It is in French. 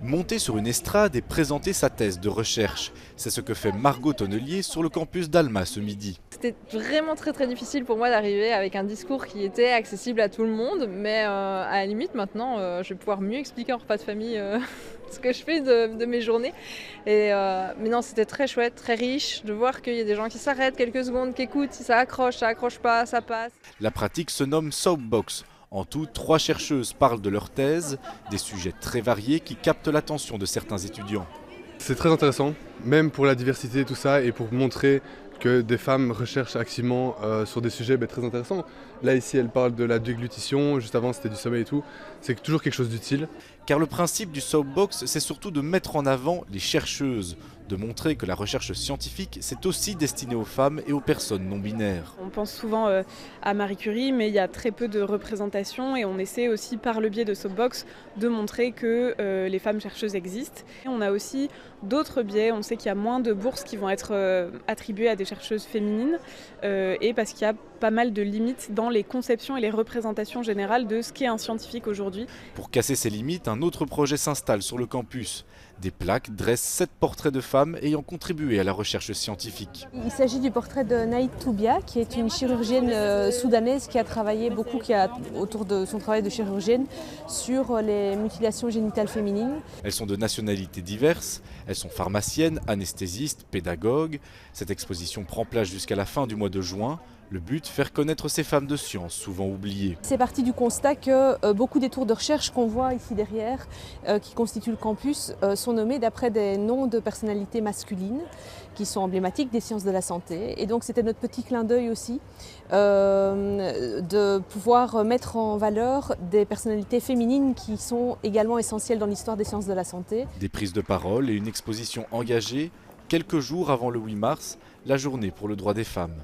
Monter sur une estrade et présenter sa thèse de recherche. C'est ce que fait Margot Tonnelier sur le campus d'Alma ce midi. C'était vraiment très difficile pour moi d'arriver avec un discours qui était accessible à tout le monde, mais à la limite maintenant je vais pouvoir mieux expliquer en repas de famille ce que je fais de mes journées. Mais non, c'était très chouette, très riche de voir qu'il y a des gens qui s'arrêtent quelques secondes, qui écoutent, si ça accroche pas, ça passe. La pratique se nomme Soapbox. En tout, 3 chercheuses parlent de leur thèse, des sujets très variés qui captent l'attention de certains étudiants. C'est très intéressant, même pour la diversité et tout ça, et pour montrer que des femmes recherchent activement sur des sujets très intéressants. Là ici, elle parle de la déglutition, juste avant c'était du sommeil et tout. C'est toujours quelque chose d'utile. Car le principe du Soapbox, c'est surtout de mettre en avant les chercheuses, de montrer que la recherche scientifique, c'est aussi destiné aux femmes et aux personnes non binaires. On pense souvent à Marie Curie, mais il y a très peu de représentation et on essaie aussi par le biais de Soapbox de montrer que les femmes chercheuses existent. Et on a aussi d'autres biais, on sait qu'il y a moins de bourses qui vont être attribuées à des chercheuses féminines et parce qu'il y a pas mal de limites dans les conceptions et les représentations générales de ce qu'est un scientifique aujourd'hui. Pour casser ces limites, un autre projet s'installe sur le campus. Des plaques dressent 7 portraits de femmes ayant contribué à la recherche scientifique. Il s'agit du portrait de Naïd Toubia, qui est une chirurgienne soudanaise qui a travaillé beaucoup autour de son travail de chirurgienne sur les mutilations génitales féminines. Elles sont de nationalités diverses, elles sont pharmaciennes, anesthésistes, pédagogues. Cette exposition prend place jusqu'à la fin du mois de juin. Le but, faire connaître ces femmes de science, souvent oubliées. C'est parti du constat que beaucoup des tours de recherche qu'on voit ici derrière, qui constituent le campus, sont nommés d'après des noms de personnalités masculines qui sont emblématiques des sciences de la santé. Et donc c'était notre petit clin d'œil aussi de pouvoir mettre en valeur des personnalités féminines qui sont également essentielles dans l'histoire des sciences de la santé. Des prises de parole et une exposition engagée, quelques jours avant le 8 mars, la journée pour le droit des femmes.